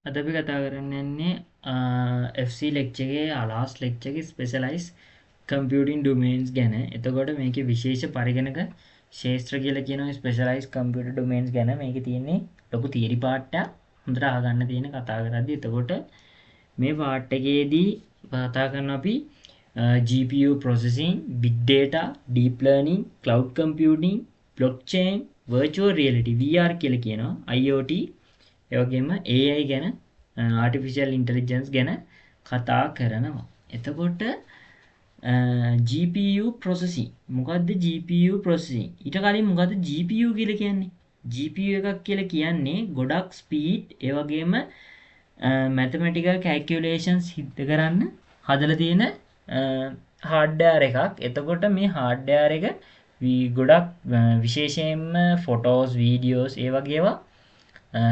අද අපි කතා කරන්න යන්නේ FC lecture එකේ last lecture එකේ specialized computing domains ගැන. එතකොට මේකේ විශේෂ පරිගණක ශාස්ත්‍ර කියලා කියනවා specialized computer domains ගැන. මේකේ තියෙන්නේ ලොකු theory part එකක්. හොඳට අහගන්න තියෙන කතා කරද්දී. එතකොට මේ part එකේදී කතා කරනවා අපි GPU processing, big data, deep learning, cloud computing, blockchain, virtual reality, VR කියලා කියනවා. IoT එවගේම AI ගැන ආටිෆිෂියල් ඉන්ටෙලිජන්ස් ගැන කතා කරනවා. එතකොට GPU processing මොකද්ද GPU processing? ඊට කලින් මොකද්ද GPU කියලා කියන්නේ? GPU එකක් කියලා කියන්නේ ගොඩක් ස්පීඩ් ඒ වගේම mathematical calculations සිද්ධ කරන්න හදලා තියෙන hardware එකක්. එතකොට මේ hardware එක ගොඩක් විශේෂයෙන්ම photos, videos ඒ වගේ ඒවා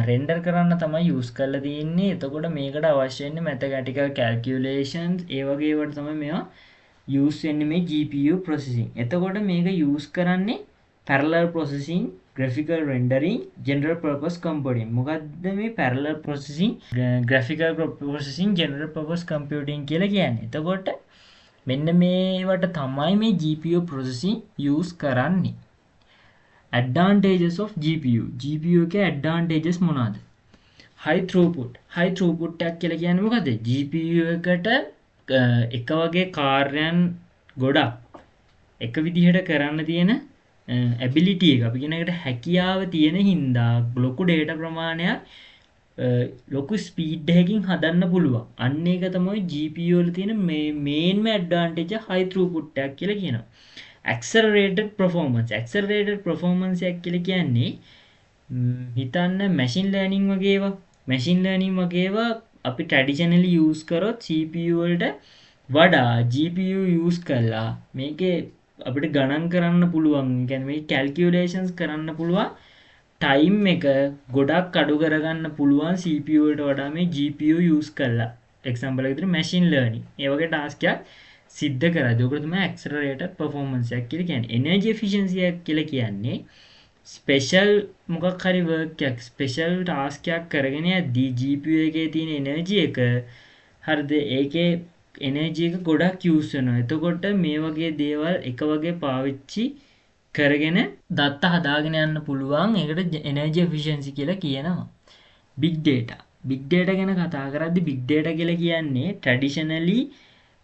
රෙන්ඩර් කරන්න තමයි යූස් කරලා තියෙන්නේ. එතකොට මේකට අවශ්‍ය වෙන්නේ mathematical calculations ඒ වගේ ඒවාට තමයි මේවා යූස් වෙන්නේ මේ GPU processing. එතකොට මේක යූස් කරන්නේ parallel processing, graphical rendering, general purpose computing. මොකද්ද මේ parallel processing, graphical processing, general purpose computing කියලා කියන්නේ? එතකොට මෙන්න මේවට තමයි මේ GPU processing යූස් කරන්නේ. advantages of GPU එකේ advantages මොනවාද? high throughput එකක් කියලා කියන්නේ මොකද? GPU එකට එක වගේ කාර්යයන් ගොඩක් එක විදිහට කරන්න තියෙන ability එක අපි කියන එකට හැකියාව තියෙන හින්දා ලොකු data ප්‍රමාණයක් ලොකු speed එකකින් හදන්න පුළුවන්. අන්න ඒක තමයි GPU වල තියෙන main advantage high throughput එකක් කියලා කියනවා. accelerated performance එකක් කියලා කියන්නේ හිතන්න machine learning වගේ ඒවා අපි traditionally use කරොත් CPU වලට වඩා GPU use කරලා මේකේ අපිට ගණන් කරන්න පුළුවන්. කියන්නේ මේ calculations කරන්න පුළුවන් time එක ගොඩක් අඩු කරගන්න පුළුවන් CPU වලට වඩා මේ GPU use කරලා. example එකකට machine learning ඒ වගේ task එකක් සිද්ධ කරද්දී ඔකට තමයි accelerated performance එකක් කියලා කියන්නේ. energy efficiency එකක් කියලා කියන්නේ special මොකක් හරි work එකක් special task එකක් කරගෙන යද්දී GPU එකේ තියෙන energy එක හරිද ඒකේ energy එක ගොඩක් use වෙනවා. එතකොට මේ වගේ දේවල් එක වගේ පාවිච්චි කරගෙන දත්ත හදාගෙන යන්න පුළුවන්. ඒකට energy efficiency කියලා කියනවා. big data ගැන කතා කරද්දී big data කියලා කියන්නේ traditionally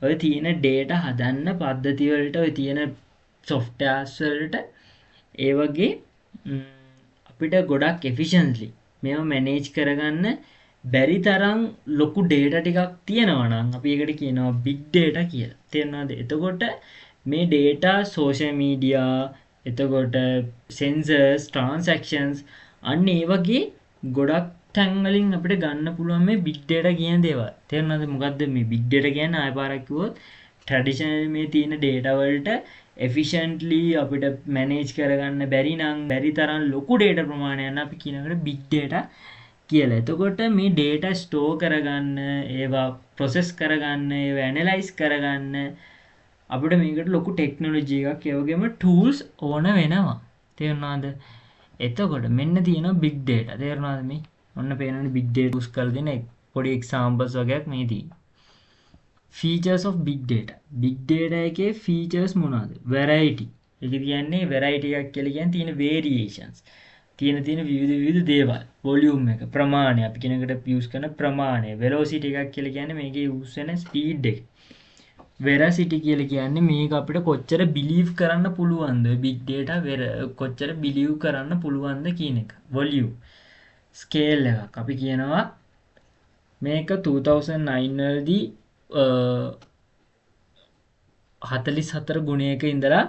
ඔය තියෙන data හදන්න පද්ධති වලට ඔය තියෙන softwares වලට ඒ වගේ අපිට ගොඩක් efficiently මේව manage කරගන්න බැරි තරම් ලොකු data ටිකක් තියෙනවා නම් අපි ඒකට කියනවා big data කියලා. තේරෙනවද? එතකොට මේ data social media එතකොට sensors transactions අන්න ඒ වගේ ගොඩක් තැන් වලින් අපිට ගන්න පුළුවන් මේ big data කියන දේවල්. තේරුණාද මොකද්ද මේ big data කියන්නේ? ආය පාරක් කිව්වොත් traditional මේ තියෙන data වලට efficiently අපිට manage කරගන්න බැරි නම් බැරි තරම් ලොකු data ප්‍රමාණයක් අපි කියනකට big data කියලා. එතකොට මේ data store කරගන්න, ඒවා process කරගන්න, ඒවා analyze කරගන්න අපිට මේකට ලොකු technology එකක් ඒ වගේම tools ඕන වෙනවා. තේරුණාද? එතකොට මෙන්න තියෙනවා big data. තේරුණාද මේ? ඔන්න පේනවනේ big data use කරලා දෙන පොඩි examples වගේක් මේ තියෙන්නේ. features of big data එකේ features මොනවාද? variety. ඒක කියන්නේ variety එකක් කියලා කියන්නේ තියෙන variations. තියෙන විවිධ දේවල්. volume එක, ප්‍රමාණය අපි කියන එකට use කරන ප්‍රමාණය. velocity එකක් කියලා කියන්නේ මේකේ use වෙන speed එක. veracity කියලා කියන්නේ මේක අපිට කොච්චර believe කරන්න පුළුවන්ද? big data කොච්චර believe කරන්න පුළුවන්ද කියන එක. volume ස්කේල් එකක් අපි කියනවා මේක 2009 වලදී 44 ගුණයක ඉඳලා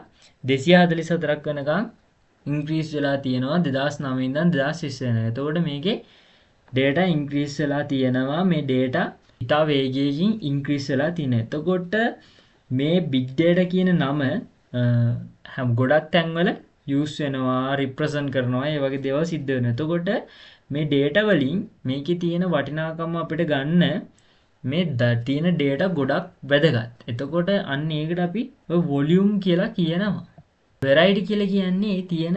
244ක් වෙනකන් ඉන්ක්‍රීස් වෙලා තියෙනවා 2009 ඉඳන් 2020 වෙනකන්. එතකොට මේකේ data ඉන්ක්‍රීස් වෙලා තියෙනවා. මේ data ඉතා වේගයෙන් ඉන්ක්‍රීස් වෙලා තියෙනවා. එතකොට මේ big data කියන නම ගොඩක් තැන්වල use වෙනවා, represent කරනවා, ඒ වගේ දේවල් සිද්ධ වෙනවා. එතකොට මේ data වලින් මේකේ තියෙන වටිනාකම අපිට ගන්න මේ තියෙන data ගොඩක් වැදගත්. එතකොට අන්න ඒකට අපි ඔය volume කියලා කියනවා. variety කියලා කියන්නේ තියෙන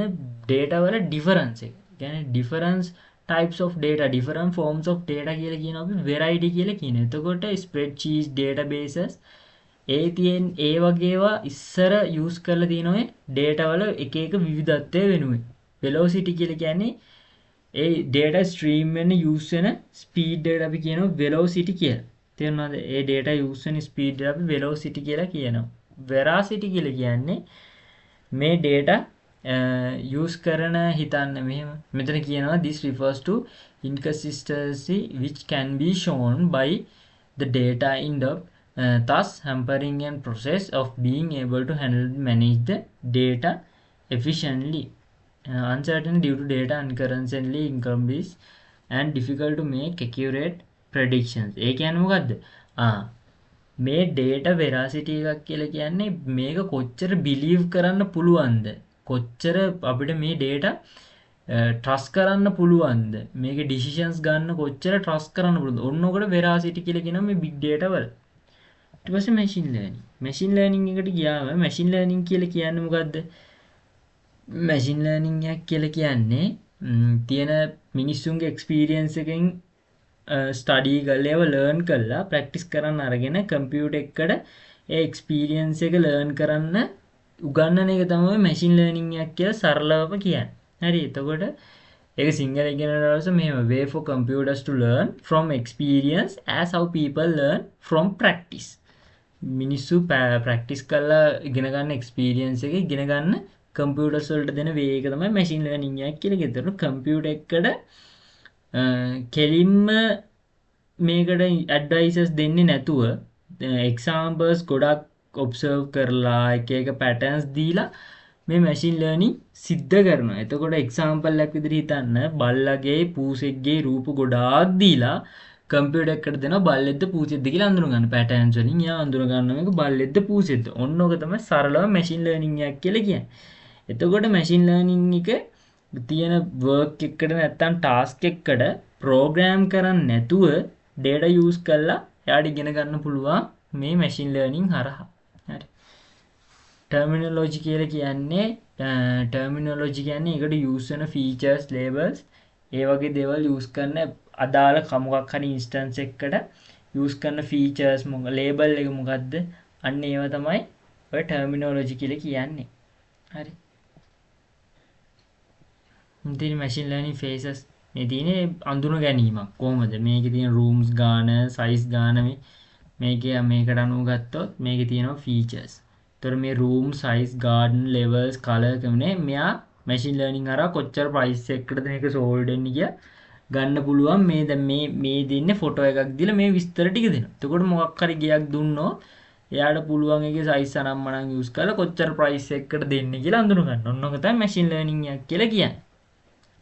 data වල difference එක. කියන්නේ difference types of data, different forms of data කියලා කියනවා අපි variety කියලා කියනවා. එතකොට spreadsheets, databases ඒ තියෙන ඒ වගේ ඒවා ඉස්සර use කරලා තියෙනවා data වල එක එක විවිධත්වය වෙනුවෙන්. velocity කියලා කියන්නේ ඒ data stream වෙන use වෙන speed එකට අපි කියනවා velocity කියලා. තේරුණාද? ඒ data use වෙන speed එකට අපි velocity කියලා කියනවා. veracity කියලා කියන්නේ මේ data use කරන හිතන්න මෙහෙම මෙතන කියනවා this refers to inconsistency which can be shown by the data in the thus hampering a process of being able to manage the data efficiently. Uncertainty due to data incurrently incompletes and difficult to make accurate predictions. ඒ කියන්නේ මොකද්ද? මේ data veracity එකක් කියලා කියන්නේ මේක කොච්චර believe කරන්න පුළුවන්ද? කොච්චර අපිට මේ data trust කරන්න පුළුවන්ද? මේකේ decisions ගන්න කොච්චර trust කරන්න පුළුවන්ද? ඔන්න ඔකට veracity කියලා කියනවා මේ big data වල. ඊට පස්සේ machine learning. Machine learning එකට ගියාම machine learning කියලා කියන්නේ මොකද්ද? machine learning එකක් කියලා කියන්නේ තියෙන මිනිස්සුන්ගේ experience එකෙන් study කරලා ඒව learn කරලා practice කරන්න අරගෙන computer එකකට ඒ experience එක learn කරන්න උගන්නන එක තමයි machine learning එකක් කියලා සරලවම කියන්නේ. හරි. එතකොට ඒක සිංහල ඉගෙන ගන්න අවශ්‍ය මෙහෙම way for computers to learn from experience as how people learn from practice. මිනිස්සු practice කරලා ඉගෙන ගන්න experience එක ඉගෙන ගන්න computers වලට දෙන way එක තමයි machine learning එකක් කියලා කියනවා. computer එකකට කෙලින්ම මේකට advices දෙන්නේ නැතුව examples ගොඩක් observe කරලා එක එක patterns දීලා මේ machine learning සිද්ධ කරනවා. එතකොට example එකක් විදිහට හිතන්න බල්ලගේ පූසෙක්ගේ රූප ගොඩාක් දීලා computer එකකට දෙනවා බල්ලෙක්ද පූසෙක්ද කියලා අඳුන ගන්න patterns වලින්. එයා අඳුන ගන්න මේක බල්ලෙක්ද පූසෙක්ද. ඔන්න ඔක තමයි සරලව machine learning එකක් කියලා කියන්නේ. එතකොට machine learning එක තියෙන work එකකට නැත්තම් task එකකට program කරන්නේ නැතුව data use කරලා එයාට ඉගෙන ගන්න පුළුවන් මේ machine learning හරහා. හරි. terminology කියලා කියන්නේ terminology කියන්නේ ඒකට use වෙන features, labels ඒ වගේ දේවල් use කරන අදාළ මොකක් හරි instance එකකට use කරන features label එක මොකද්ද? අන්න ඒව තමයි ඔය terminology කියලා කියන්නේ. හරි. ඉතින් machine learning phases මේ තියෙන්නේ අඳුන ගැනීමක් කොහොමද මේකේ තියෙන rooms ගාන size ගාන මේකේ මේකට අනුව ගත්තොත් මේකේ තියෙනවා features. ඒතර මේ room size garden levels color කමනේ මෙයා machine learning හරහා කොච්චර price එකකටද මේක sold වෙන්නේ කිය ගන්න පුළුවන්. මේ දැන් මේ දෙන්නේ photo එකක් දීලා මේ විස්තර ටික දෙනවා. එතකොට මොකක් හරි ගියක් දුන්නොත් එයාට පුළුවන් ඒකේ size අනම්මනම් use කරලා කොච්චර price එකකට දෙන්නේ කියලා අඳුන ගන්න. ඔන්න ඔක තමයි machine learning එකක් කියලා කියන්නේ.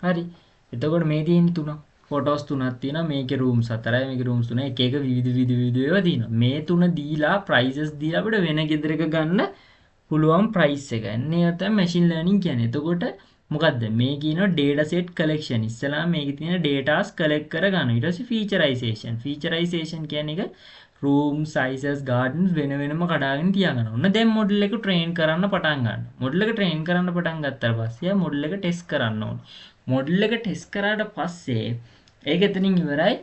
හරි. එතකොට මේ තියෙන තුන ෆොටෝස් තුනක් තියෙනවා. මේකේ rooms හතරයි මේකේ rooms තුනයි එක එක විවිධ ඒවා තියෙනවා. මේ තුන දීලා prices දීලා අපිට වෙන ගෙදරක ගන්න පුළුවන් price එක. එන්නේ තමයි machine learning කියන්නේ. එතකොට මොකද්ද මේ කියනවා data set collection. ඉස්සලා මේකේ තියෙන datas collect කර ගන්න. ඊට පස්සේ featureization කියන්නේ එක room sizes gardens වෙන වෙනම කඩාගෙන තියාගන්න. ඔන්න දැන් model එක train කරන්න පටන් ගන්න. model එක train කරන්න පටන් ගත්තාට පස්සේ model එක test කරන්න ඕනේ. model එක test කරාට පස්සේ ඒක එතනින් ඉවරයි.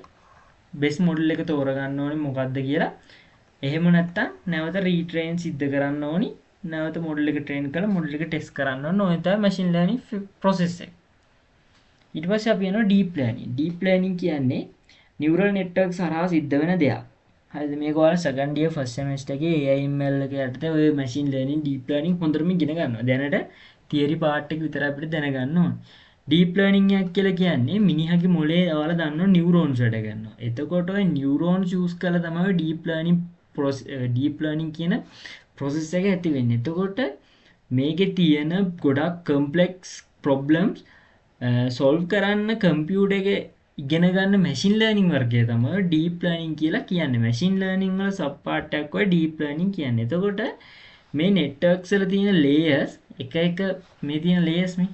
best model එක තෝරගන්න ඕනේ මොකද්ද කියලා. එහෙම නැත්නම් නැවත retrain සිද්ධ කරන්න ඕනි. නැවත model එක train කරලා model එක test කරන්න ඕනේ. ඔය තමයි machine learning process එක. ඊට පස්සේ අපි යනවා deep learning. deep learning කියන්නේ neural networks හරහා සිද්ධ වෙන දෙයක්. හරිද? මේක ඔයාලා second year first semester එකේ AIML එක යටතේ ඔය machine learning deep learning හොඳටම ඉගෙන ගන්නවා. දැනට theory part එක විතරයි අපිට දැනගන්න ඕනේ. deep learning එකක් කියලා කියන්නේ මිනිහගේ මොලේ ඔයාලා දන්නවා neurons වැඩ කරනවා. එතකොට ඔය neurons use කරලා තමයි deep learning කියන process එක ඇති වෙන්නේ. එතකොට මේකේ තියෙන ගොඩක් complex problems solve කරන්න computer එකේ ඉගෙන ගන්න machine learning වර්ගය තමයි deep learning කියලා කියන්නේ. machine learning වල sub part එකක් ඔය deep learning කියන්නේ. එතකොට මේ networks වල තියෙන layers එක මේ තියෙන layers මේ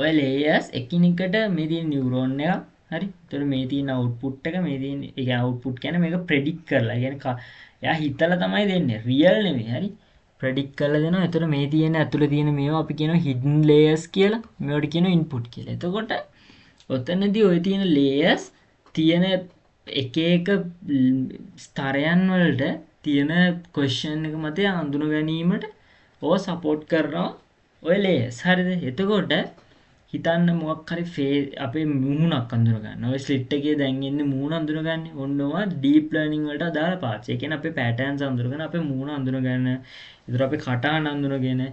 ඔය layers එකිනෙකට මේ තියෙන neuron එක හරි. එතකොට මේ තියෙන output එක මේ තියෙන ඒ output කියන්නේ මේක predict කරලා. ඒ කියන්නේ එයා හිතලා තමයි දෙන්නේ. real නෙමෙයි. හරි. predict කරලා දෙනවා. එතකොට මේ තියෙන ඇතුලේ තියෙන මේවා අපි කියනවා hidden layers කියලා. මේවට කියනවා input කියලා. එතකොට ඔතනදී ඔය තියෙන layers තියෙන එක එක ස්තරයන් වලට තියෙන question එක මත අඳුන ගැනීමට ඕව සපෝට් කරනවා ඔය layers. හරිද? එතකොට හිතන්න මොකක් හරි අපේ මුහුණක් අඳුර ගන්න. ඔය ස්ලිට් එකේ දැන් ඉන්නේ මුහුණ අඳුරගන්නේ. ඔන්න ඔය ඩීප් ලර්නින් වලට අදාළ පාර්ට්ස්. ඒ කියන්නේ අපේ පැටර්න්ස් අඳුරගෙන අපේ මුහුණ අඳුරගන්න. ඒතර අපේ කටහඬ අඳුරගෙන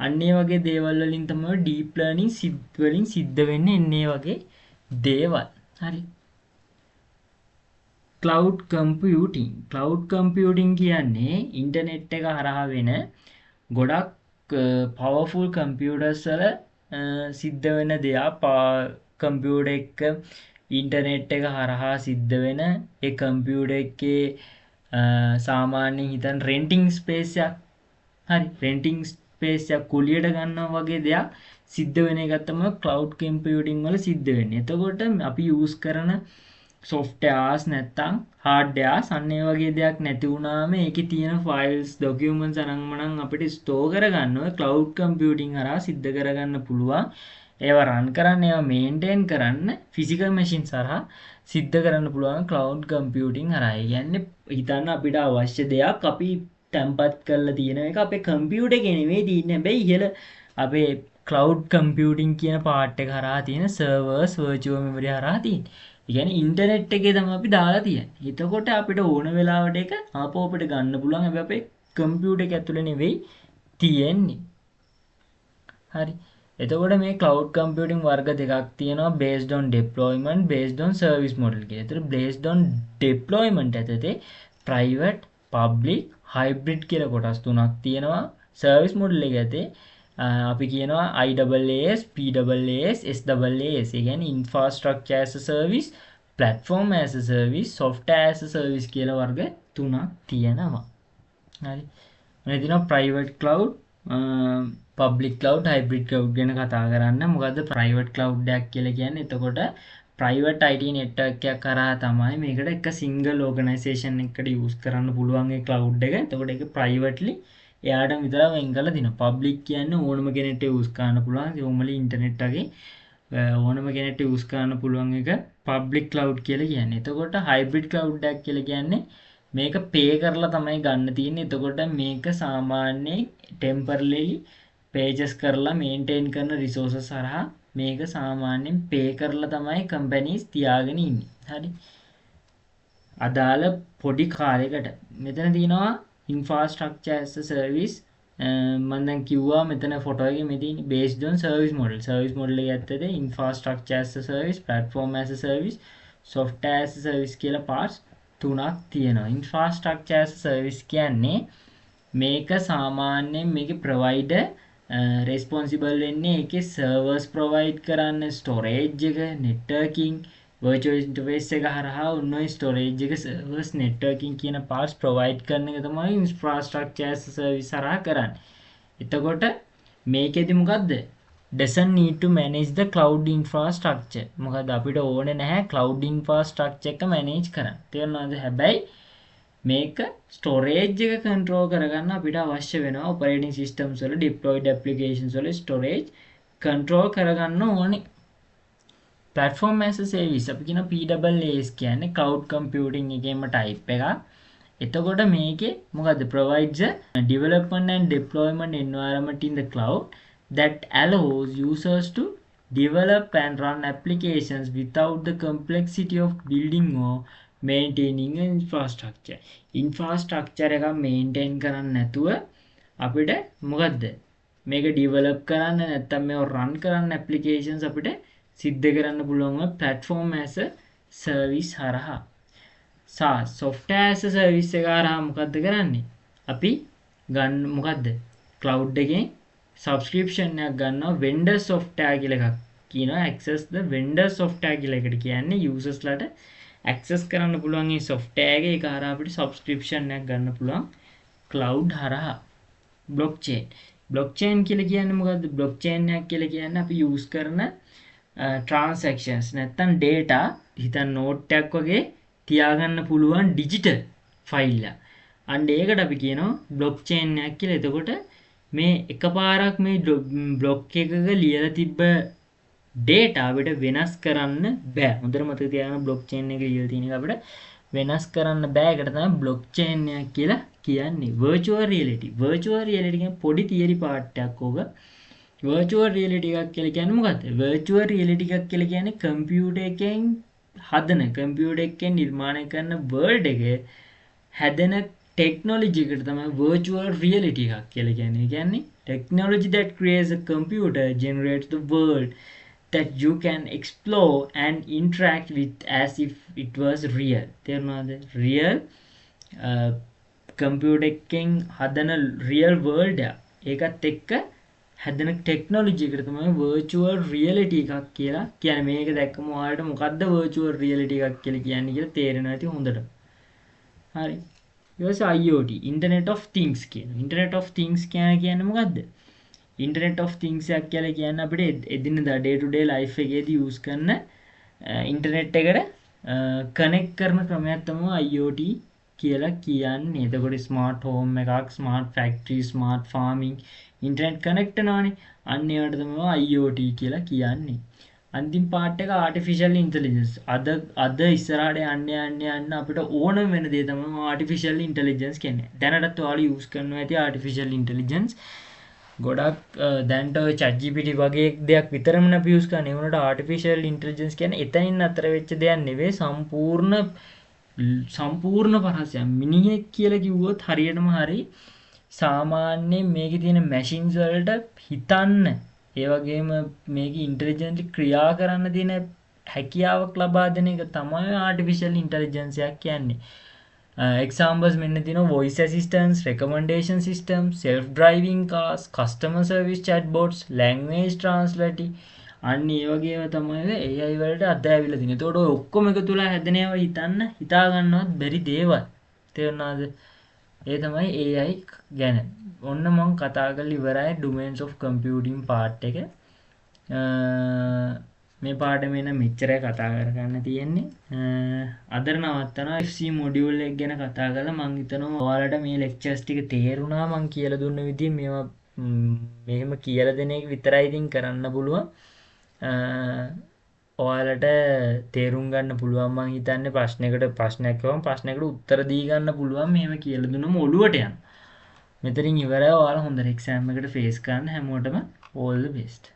අන්න ඒ වගේ දේවල් වලින් තමයි ඩීප් ලර්නින් වලින් සිද්ධ වෙන්නේ එන්නේ වගේ දේවල්. හරි. Cloud computing. ක්ලවුඩ් කම්පියුටිං කියන්නේ ඉන්ටර්නෙට් එක හරහා වෙන ගොඩක් පවර්ෆුල් කම්පියුටර්ස් වල සිද්ධ වෙන දෙයක්. කම්පියුටර් එක ඉන්ටර්නෙට් එක හරහා සිද්ධ වෙන ඒ කම්පියුටර් එකේ සාමාන්‍යයෙන් හිතන්න රෙන්ටිං ස්පේස් එකක්. හරි. රෙන්ටිං ස්පේස් එකක් කුලියට ගන්නවා වගේ දෙයක් සිද්ධ වෙන එක තමයි ක්ලවුඩ් කම්පියුටිං වල සිද්ධ වෙන්නේ. එතකොට අපි යූස් කරන softwares නැත්තම් hardwares අන්න ඒ වගේ දෙයක් නැති වුණාම ඒකේ තියෙන files documents අනම්මනම් අපිට store කරගන්න ඔය cloud computing හරහා සිද්ධ කරගන්න පුළුවන්. ඒවා run කරන්න ඒවා maintain කරන්න physical machines හරහා සිද්ධ කරන්න පුළුවන් cloud computing හරහා. ඒ කියන්නේ හිතන්න අපිට අවශ්‍ය දෙයක් අපි තැම්පත් කරලා තියෙන එක අපේ computer එකේ නෙමෙයි තියෙන්නේ. හැබැයි ඉහළ අපේ cloud computing කියන part එක හරහා තියෙන servers virtual memory හරහා තියෙන්නේ. ඒ කියන්නේ ඉන්ටර්නෙට් එකේ තමයි අපි දාලා තියෙන්නේ. එතකොට අපිට ඕන වෙලාවට ඒක ආපහු අපිට ගන්න පුළුවන්. හැබැයි අපේ කම්පියුටර් එක ඇතුලේ නෙවෙයි තියෙන්නේ. හරි. එතකොට මේ cloud computing වර්ග දෙකක් තියෙනවා based on deployment, based on service model කියලා. ඒතර based on deployment ඇතුලේ private, public, hybrid කියලා කොටස් තුනක් තියෙනවා. service model එක ඇතුලේ අපි කියනවා IaaS, PaaS, SaaS. ඒ කියන්නේ infrastructure as a service, platform as a service, software as a service කියලා වර්ග තුනක් තියෙනවා. හරි. මේ තියෙනවා private cloud, public cloud, hybrid cloud ගැන කතා කරන්න. මොකද්ද private cloud එකක් කියලා කියන්නේ? එතකොට private IT network එකක් කරා තමයි මේකට එක single organization එකකට use කරන්න පුළුවන් ඒ cloud එක. එතකොට ඒක privately එයාටම විතරක් වෙන් කරලා දිනවා. පබ්ලික් කියන්නේ ඕනම කෙනෙක්ට යූස් කරන්න පුළුවන්. normally ඉන්ටර්නෙට් එකේ ඕනම කෙනෙක්ට යූස් කරන්න පුළුවන් එක පබ්ලික් ක්ලවුඩ් කියලා කියන්නේ. එතකොට හයිබ්‍රිඩ් ක්ලවුඩ් එකක් කියලා කියන්නේ මේක පේ කරලා තමයි ගන්න තියෙන්නේ. එතකොට මේක සාමාන්‍යයෙන් ටෙම්පරරිලි පේජස් කරලා මේන්ටේන් කරන රිසෝසස් හරහා මේක සාමාන්‍යයෙන් පේ කරලා තමයි කම්පැනිස් තියාගෙන ඉන්නේ. හරි. අදාළ පොඩි කාලයකට මෙතන තියෙනවා infrastructure as a service. මම දැන් කිව්වා මෙතන ෆොටෝ එකේ මේ තියෙන based on service model. service model එක ඇත්තට infrastructure as a service, platform as a service, software as a service කියලා parts තුනක් තියෙනවා. infrastructure as a service කියන්නේ මේක සාමාන්‍යයෙන් මේකේ provider responsible වෙන්නේ ඒකේ servers provide කරන්න, storage එක, networking, virtual interface එක හරහා උන්වයි storage එක, servers, networking කියන parts provide කරන එක තමයි infrastructure as a service හරහා කරන්නේ. එතකොට මේකෙදි මොකද්ද? doesn't need to manage the cloud infrastructure. මොකද අපිට ඕනේ නැහැ cloud infrastructure එක manage කරන්න. තේරුණාද? හැබැයි මේක storage එක control කරගන්න අපිට අවශ්‍ය වෙනවා operating systems වල deployed applications වල storage control කරගන්න ඕනේ. platform as a service අපි කියන PaaS කියන්නේ cloud computing එකේම type එකක්. එතකොට මේකේ මොකද්ද? provides a development and deployment environment in the cloud that allows users to develop and run applications without the complexity of building or maintaining an infrastructure. infrastructure එක maintain කරන්න නැතුව අපිට මොකද්ද? මේක develop කරන්න නැත්නම් මේව run කරන්න applications අපිට සිද්ධ කරන්න පුළුවන් platform as a service හරහා. SaaS, software as a service එක හරහා මොකද්ද කරන්නේ? අපි ගන්න මොකද්ද? cloud එකෙන් subscription එකක් ගන්නවා vendor software කියලා එකක් කියනවා. access the vendor software කියලා එකට කියන්නේ users ලට access කරන්න පුළුවන් මේ software එක. ඒක හරහා අපිට subscription එකක් ගන්න පුළුවන් cloud හරහා. blockchain කියලා කියන්නේ මොකද්ද? blockchain එකක් කියලා කියන්නේ අපි use කරන transactions නැත්තම් data හිතන්න note එකක් වගේ තියාගන්න පුළුවන් digital file එක. අන්න ඒකට අපි කියනවා blockchain එකක් කියලා. එතකොට මේ එකපාරක් මේ block එකක ලියලා තිබ්බ data අපිට වෙනස් කරන්න බෑ. හොඳට මතක තියාගන්න blockchain එකේ කියලා තියෙන එක අපිට වෙනස් කරන්න බෑ. ඒකට තමයි blockchain එක කියලා කියන්නේ. virtual reality කියන්නේ පොඩි theory part එකක් ඕක. virtual reality එකක් කියලා කියන්නේ මොකක්ද? virtual reality එකක් කියලා කියන්නේ computer එකෙන් හදන computer එකෙන් නිර්මාණය කරන world එකේ හැදෙන technology එකට තමයි virtual reality එකක් කියලා කියන්නේ. ඒ කියන්නේ technology that creates a computer generates the world that you can explore and interact with as if it was real. තේරුණාද? real computer එකෙන් හදන real world එකත් එක්ක හැදෙන technology එකට තමයි virtual reality එකක් කියලා කියන්නේ. මේක දැක්කම ඔයාලට මොකද්ද virtual reality එකක් කියලා කියන්නේ කියලා තේරෙනවා ඇති හොඳට. හරි. ඊට පස්සේ IoT Internet of Things කියනවා. Internet of Things කියන්නේ මොකද්ද? Internet of Things එකක් කියලා කියන්නේ අපිට එදිනෙදා day to day life එකේදී use කරන internet එකට connect කරන ක්‍රමයක් තමයි IoT කියලා කියන්නේ. එතකොට smart home එකක්, smart factory, smart farming internet connect වෙනවානේ. අන්න ඒවට තමයි IoT කියලා කියන්නේ. අන්තිම part එක artificial intelligence. අද ඉස්සරහට යන්න අපිට ඕනම වෙන දේ තමයි artificial intelligence කියන්නේ. දැනටත් ඔයාලා use කරනවා ඇති artificial intelligence. ගොඩක් දැන්ට ඔය ChatGPT වගේ දෙයක් විතරමනේ අපි use කරන්නේ. ඒ වුණාට artificial intelligence කියන්නේ එතනින් අතර වෙච්ච දෙයක් නෙවෙයි, සම්පූර්ණ පරාසයක්. මිනිහෙක් කියලා කිව්වොත් හරියටම හරි. සාමාන්‍යයෙන් මේකේ තියෙන machines වලට හිතන්න, ඒ වගේම මේක ඉන්ටෙලිජන්ට්ලි ක්‍රියා කරන්න තියෙන හැකියාවක් ලබා දෙන එක තමයි artificial intelligence එකක් කියන්නේ. Examples මෙන්න තියෙනවා voice assistants, recommendation systems, self driving cars, customer service chatbots, language translating. අන්න ඒ වගේම තමයි AI වලට අද ඇවිල්ලා තියෙන්නේ. ඒතකොට ඔය ඔක්කොම එකතු වෙලා හැදෙන ඒවා හිතා ගන්නවත් බැරි දේවල්. තේරුණාද? ඒ තමයි AI ගැන. ඔන්න මම කතා කරලා ඉවරයි domains of computing part එක. මේ පාඩමේ නම් මෙච්චරයි කතා කරගන්න තියෙන්නේ. අදට නවත්තනවා. FC module එක ගැන කතා කරලා මම හිතනවා ඔයාලට මේ lectures ටික තේරුණා. මම කියලා දුන්න විදිහ මේවා මෙහෙම කියලා දෙන එක විතරයි ඉතින් කරන්න පුළුවන්. ඔයාලට තේරුම් ගන්න පුළුවන් මං හිතන්නේ ප්‍රශ්නයක් වම් ප්‍රශ්නයකට උත්තර දී ගන්න පුළුවන් මෙහෙම කියලා දුන්නම ඔළුවට යන. මෙතනින් ඉවරයි. ඔයාලා හොඳට එක්සෑම් එකට ෆේස් කරන්න. හැමෝටම all the best.